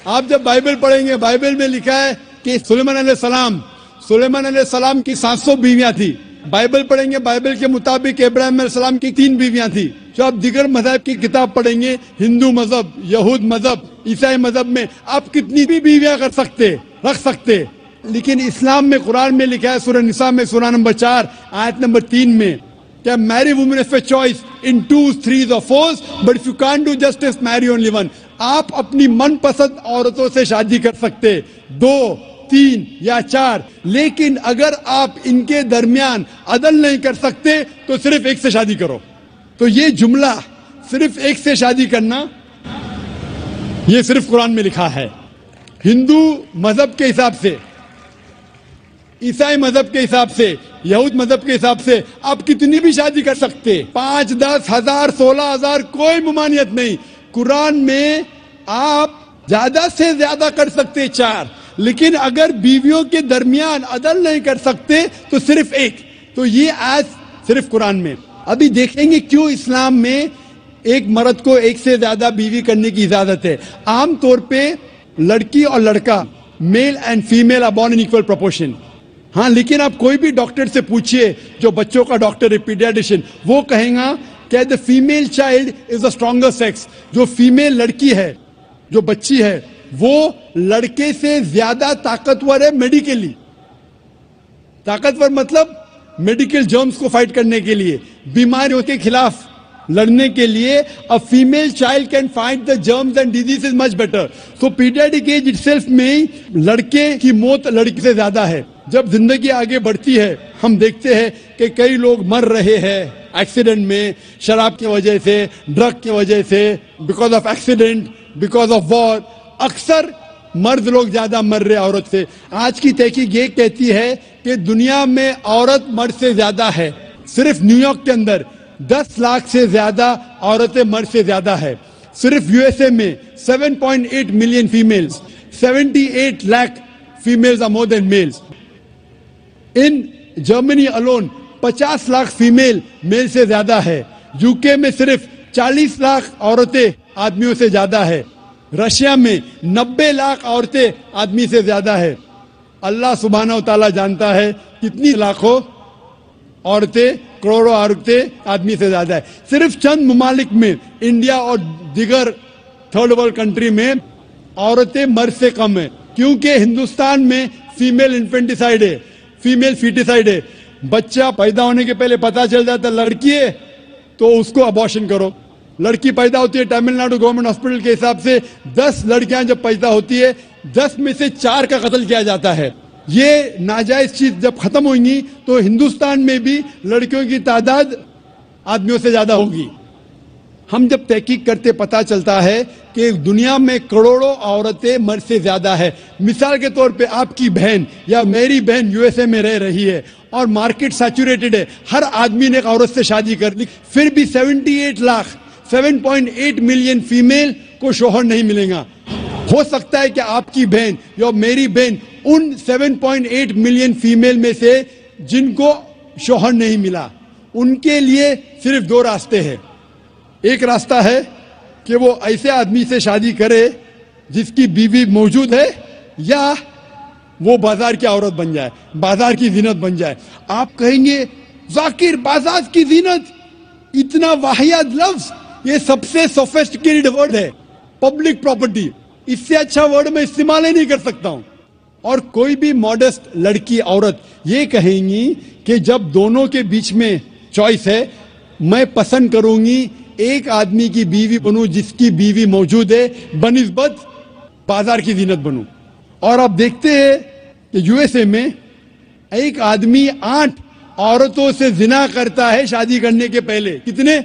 Speaker 2: آپ جب بائبل پڑھیں گے، بائبل میں لکھا ہے کہ سلیمان علیہ السلام کی 700 بیویاں تھی. بائبل پڑھیں گے، بائبل کے مطابق ابراہیم علیہ السلام کی 3 بیویاں تھی. جو آپ دیگر مذہب کی کتاب پڑھیں گے، ہندو مذہب، یہود مذہب، عیسائی مذہب میں آپ کتنی بھی بیویاں رکھ سکتے. لیکن اسلام میں، قرآن میں لکھا ہے سورہ نساء میں سورہ نمبر 4 آیت نمبر 3 میں کہ marry women of a choice in 2s, 3s or 4s, but if you can't do justice, marry only one. آپ اپنی من پسند عورتوں سے شادی کر سکتے، 2، 3 یا 4، لیکن اگر آپ ان کے درمیان عدل نہیں کر سکتے تو صرف ایک سے شادی کرو. تو یہ جملہ صرف ایک سے شادی کرنا، یہ صرف قرآن میں لکھا ہے. ہندو مذہب کے حساب سے، عیسائی مذہب کے حساب سے، یہود مذہب کے حساب سے آپ کتنی بھی شادی کر سکتے. 5، 10 ہزار، 16,000، کوئی ممانعت نہیں. قرآن میں آپ زیادہ سے زیادہ کر سکتے 4، لیکن اگر بیویوں کے درمیان عدل نہیں کر سکتے تو صرف ایک. تو یہ آیت صرف قرآن میں. ابھی دیکھیں گے کیوں اسلام میں ایک مرد کو ایک سے زیادہ بیوی کرنے کی اجازت ہے. عام طور پہ لڑکی اور لڑکا، male and female are born in equal proportion. ہاں، لیکن آپ کوئی بھی ڈاکٹر سے پوچھئے، جو بچوں کا ڈاکٹر ہے، پیڈیاٹریشین، وہ کہیں گا کہ the female child is the stronger sex. جو فیمیل لڑکی ہے، جو بچی ہے، وہ لڑکے سے زیادہ طاقتور ہے میڈیکلی. طاقتور مطلب میڈیکل جرمز کو فائٹ کرنے کے لیے، بیماریوں کے خلاف لڑنے کے لیے. a female child can fight the germs and diseases much better. so pediatric age itself میں لڑکے کی موت لڑکی سے زیادہ ہے. جب زندگی آگے بڑھتی ہے ہم دیکھتے ہیں کہ کئی لوگ مر رہے ہیں ایکسیڈنٹ میں، شراب کی وجہ سے، ڈرگ کی وجہ سے، because of accident, because of war. اکثر مرد لوگ زیادہ مر رہے عورت سے. آج کی تحقیق یہ کہتی ہے کہ دنیا میں عورت مرد سے زیادہ ہے. صرف نیو یارک کے اندر 10 لاکھ سے زیادہ عورتیں مرد سے زیادہ ہے. صرف یو ایس اے میں 7.8 million females, 78 lakh females are more than males. In Germany alone 50 lakh female male سے زیادہ ہے. یو کے میں صرف 40 لاکھ عورتیں آدمیوں سے زیادہ ہے. رشیا میں 90 لاکھ عورتیں آدمی سے زیادہ ہے. اللہ سبحانہ و تعالیٰ جانتا ہے کتنی لاکھوں عورتیں، کروڑوں عورتیں آدمی سے زیادہ ہے. صرف چند ممالک میں، انڈیا اور دیگر تھرڈ ورلڈ کنٹری میں، عورتیں مرد سے کم ہیں. کیونکہ ہندوستان میں فیمیل انفینٹیسائڈ ہے، فیمیل فیٹیسائڈ ہے. بچہ پیدا ہونے کے پہلے پتا چل جاتا لڑکی ہے تو اس کو ابارشن کرو. لڑکی پیدا ہوتی ہے، تمل ناڈو گورنمنٹ ہاسپٹل کے حساب سے 10 لڑکیاں جب پیدا ہوتی ہے 10 میں سے 4 کا قتل کیا جاتا ہے. یہ ناجائز چیز جب ختم ہوئیں گی تو ہندوستان میں بھی لڑکیوں کی تعداد آدمیوں سے زیادہ ہوگی. ہم جب تحقیق کرتے پتہ چلتا ہے کہ دنیا میں کروڑوں عورتیں مرد سے زیادہ ہے. مثال کے طور پہ آپ کی بہن یا میری بہن یو ایس اے میں رہ رہی ہے اور مارکیٹ سیچوریٹڈ ہے, ہر آدمی نے ایک عورت سے شادی کر لی, پھر بھی 78 لاکھ 7.8 ملین فیمیل کو شوہر نہیں ملے گا. ہو سکتا ہے کہ آپ کی بہن یا میری بہن ان 7.8 ملین فیمیل میں سے جن کو شوہر نہیں ملا, ان کے لیے صرف 2 راستے ہیں. ایک راستہ ہے کہ وہ ایسے آدمی سے شادی کرے جس کی بیوی موجود ہے, یا وہ بازار کی عورت بن جائے, بازار کی زینت بن جائے. آپ کہیں گے ذاکر بازار کی زینت, اتنا واحد لفظ, یہ سب سے سوفسٹیکیٹڈ ورڈ ہے, پبلک پراپرٹی, اس سے اچھا ورڈ میں استعمال ہی نہیں کر سکتا ہوں. اور کوئی بھی ماڈسٹ لڑکی عورت یہ کہیں گی کہ جب دونوں کے بیچ میں چوائس ہے, میں پسند کروں گی ایک آدمی کی بیوی بنوں جس کی بیوی موجود ہے بنسبت بازار کی زینت بنوں. اور آپ دیکھتے ہیں کہ یو ایس اے میں ایک آدمی 8 عورتوں سے زنا کرتا ہے شادی کرنے کے پہلے. کتنے؟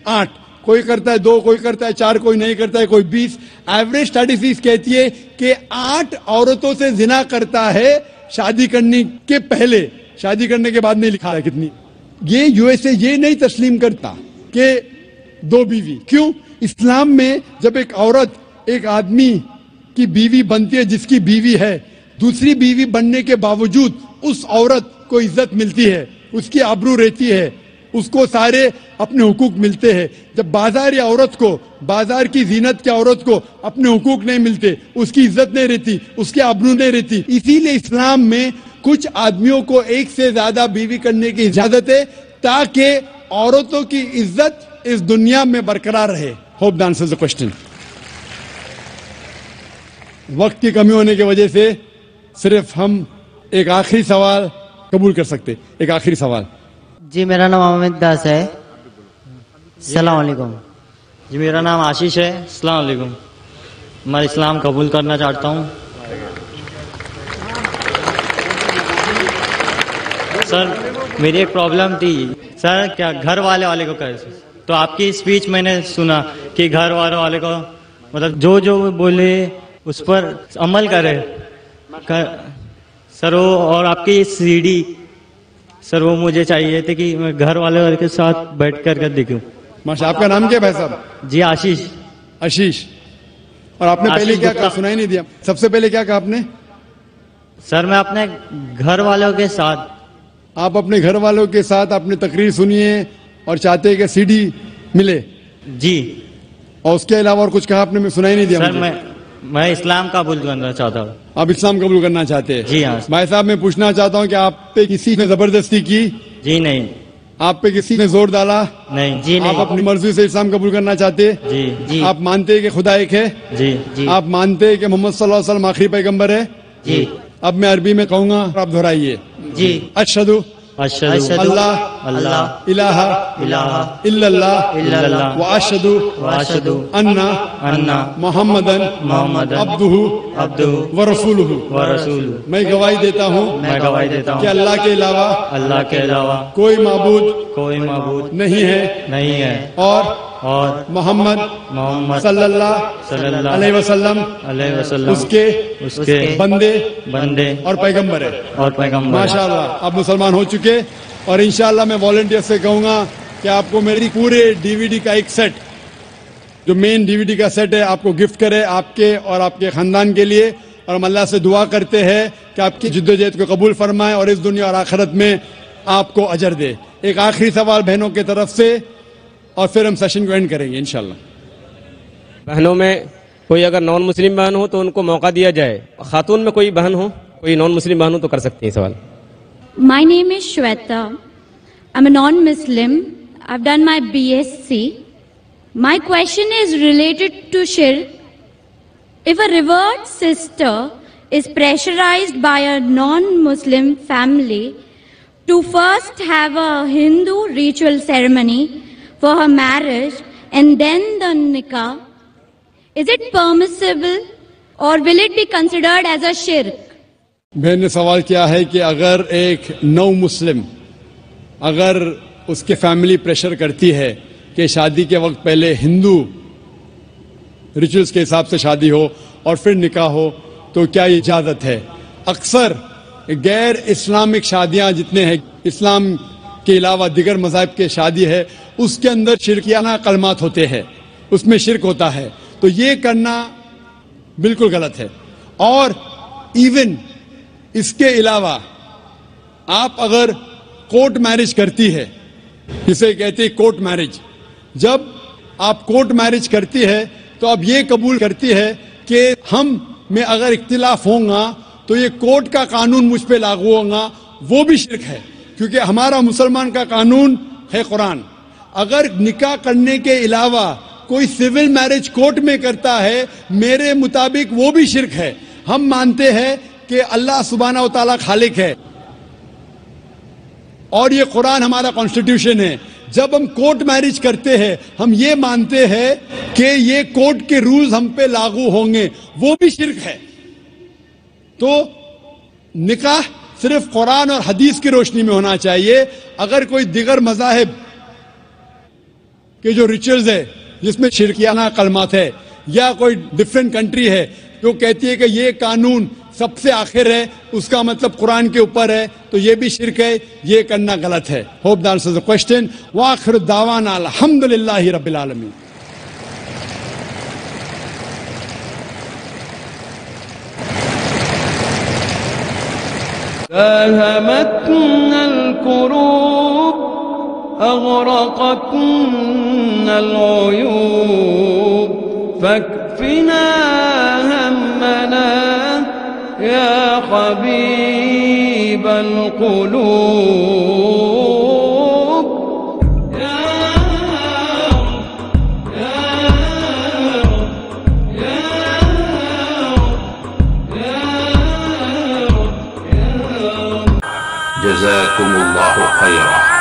Speaker 2: 8. کوئی کرتا ہے 2, کوئی کرتا ہے 4, کوئی نہیں کرتا ہے, کوئی 20. ایوریج اسٹیٹسٹکس کہتی ہے کہ 8 عورتوں سے زنا کرتا ہے شادی کرنے کے پہلے, شادی کرنے کے بعد نہیں لکھا ہے کتنی. یہ یو ایس اے یہ نہیں تسلیم کرتا کہ 2 بیوی. کیوں؟ اسلام میں جب ایک عورت ایک آدمی کی بیوی بنتی ہے جس کی بیوی ہے, دوسری بیوی بننے کے باوجود اس عورت کو عزت ملتی ہے, اس کی آبرو رہتی ہے, اس کو سارے اپنے حقوق ملتے ہیں. جب بازاری عورت کو, بازار کی زینت کی عورت کو اپنے حقوق نہیں ملتے, اس کی عزت نہیں رہتی, اس کی آبرو نہیں رہتی. اسی لیے اسلام میں کچھ آدمیوں کو ایک سے زیادہ بیوی کرنے کی اجازت ہے تاکہ عورتوں کی عزت اس دنیا میں برقرار رہے. Hope the answers the question. وقت کی کمی ہونے کی وجہ سے صرف ہم ایک آخری سوال قبول کر سکتے. ایک آخری سوال.
Speaker 12: جی میرا نام احمد داس ہے. السلام علیکم.
Speaker 13: جی میرا نام آشیش ہے. السلام علیکم. میں اسلام قبول کرنا چاہتا ہوں. سر میری ایک پرابلم تھی سر, کیا گھر والے کو کیسے, تو آپ کی اسپیچ میں نے سنا کہ گھر والے کو مطلب جو بولے اس پر عمل کرے سر. وہ اور آپ کی سی ڈی سر وہ مجھے چاہیے تھے کہ میں گھر والے کے ساتھ بیٹھ کر دیکھوں.
Speaker 2: ماشاء. آپ کا نام کیا ہے بھائی صاحب؟
Speaker 13: جی آشیش.
Speaker 2: آشیش. اور آپ نے پہلے کیا کہا, سنا ہی نہیں دیا. سب سے پہلے کیا کہا آپ نے؟
Speaker 13: سر میں اپنے گھر والوں کے ساتھ.
Speaker 2: آپ اپنے گھر والوں کے ساتھ اپنی تقریر سنیے اور چاہتے ہیں کہ سی ڈی ملے.
Speaker 13: جی.
Speaker 2: اور اس کے علاوہ اور کچھ کہا آپ نے؟ میں سنا ہی نہیں دیا.
Speaker 13: سر میں اسلام قبول کرنا چاہتا ہوں.
Speaker 2: آپ اسلام قبول کرنا چاہتے ہیں؟
Speaker 13: جی ہاں.
Speaker 2: بھائی صاحب میں پوچھنا چاہتا ہوں کہ آپ پہ کسی نے زبردستی کی؟
Speaker 13: جی نہیں.
Speaker 2: آپ پہ کسی نے زور ڈالا؟
Speaker 13: نہیں. جی
Speaker 2: نہیں. آپ اپنی مرضی سے اسلام قبول کرنا چاہتے؟
Speaker 13: جی. جی.
Speaker 2: آپ مانتے ہیں کہ خدا ایک ہے؟
Speaker 13: جی. جی.
Speaker 2: آپ مانتے ہیں کہ محمد صلی اللہ علیہ وسلم آخری پیغمبر ہے؟
Speaker 13: جی.
Speaker 2: اب میں عربی میں کہوں گا, آپ دہرائیے.
Speaker 12: جی.
Speaker 2: اشہدو اللہ الہ الا اللہ واشہدو ان محمدن عبدہ ورسولہ. میں گواہی دیتا ہوں کہ اللہ کے علاوہ کوئی معبود نہیں ہے اور محمد صلی اللہ علیہ وسلم اس کے بندے اور پیغمبر ہے. ماشاءاللہ آپ مسلمان ہو چکے. اور انشاءاللہ میں والنٹیئر سے کہوں گا کہ آپ کو میری پورے ڈی وی ڈی کا ایک سیٹ, جو مین ڈی وی ڈی کا سیٹ ہے, آپ کو گفٹ کرے آپ کے اور آپ کے خاندان کے لیے. اور ہم اللہ سے دعا کرتے ہیں کہ آپ کی جدوجہد کو قبول فرمائے اور اس دنیا اور آخرت میں آپ کو اجر دے. ایک آخری سوال بہنوں کی طرف سے اور پھر ہم سیشن کو اینڈ کریں گے انشاءاللہ.
Speaker 5: بہنوں میں کوئی اگر نان مسلم بہن ہو تو ان کو موقع دیا جائے. خاتون میں کوئی بہن ہو, کوئی نان مسلم بہن ہو تو کر سکتی ہیں سوال.
Speaker 14: My name is Shweta. I'm a non-Muslim. I've done my BSc. My question is related to shirk. If a revered sister is pressurized by a non-Muslim family to first have a Hindu ritual ceremony for her marriage and then the nikah, is it permissible or will it be considered as a shirk?
Speaker 2: بہن نے سوال کیا ہے کہ اگر ایک نو مسلم اگر اس کے فیملی پریشر کرتی ہے کہ شادی کے وقت پہلے ہندو ریچولز کے حساب سے شادی ہو اور پھر نکاح ہو تو کیا یہ اجازت ہے؟ اکثر غیر اسلامک شادیاں جتنے ہیں، اسلام کے علاوہ دیگر مذاہب کے شادی ہے، اس کے اندر شرکیانہ کلمات ہوتے ہیں، اس میں شرک ہوتا ہے، تو یہ کرنا بالکل غلط ہے۔ اور ایون اس کے علاوہ آپ اگر کورٹ میرج کرتی ہے، جسے کہتے ہیں کورٹ میرج، جب آپ کورٹ میرج کرتی ہے تو اب یہ قبول کرتی ہے کہ ہم میں اگر اختلاف ہوں گا تو یہ کورٹ کا قانون مجھ پہ لاگو ہوگا، وہ بھی شرک ہے، کیونکہ ہمارا مسلمان کا قانون ہے قرآن۔ اگر نکاح کرنے کے علاوہ کوئی سول میرج کورٹ میں کرتا ہے، میرے مطابق وہ بھی شرک ہے۔ ہم مانتے ہیں کہ اللہ سبحانہ و تعالیٰ خالق ہے اور یہ قرآن ہمارا کانسٹیٹیوشن ہے۔ جب ہم کورٹ میرج کرتے ہیں ہم یہ مانتے ہیں کہ یہ کورٹ کے رولز ہم پہ لاگو ہوں گے، وہ بھی شرک ہے۔ تو نکاح صرف قرآن اور حدیث کی روشنی میں ہونا چاہیے۔ اگر کوئی دیگر مذاہب کے جو ریچولز ہے جس میں شرکیانہ کلمات ہے، یا کوئی ڈفرینٹ کنٹری ہے جو کہتی ہے کہ یہ قانون سب سے آخر ہے، اس کا مطلب قرآن کے اوپر ہے، تو یہ بھی شرک ہے، یہ کرنا غلط ہے۔ Hope that answers the question. وآخر دعوانا الحمدللہ رب العالمین۔
Speaker 4: داهمتنا الكروب أغرقتنا العيوب فاكفنا همنا يا حبيب القلوب
Speaker 15: جزاكم الله خيرا.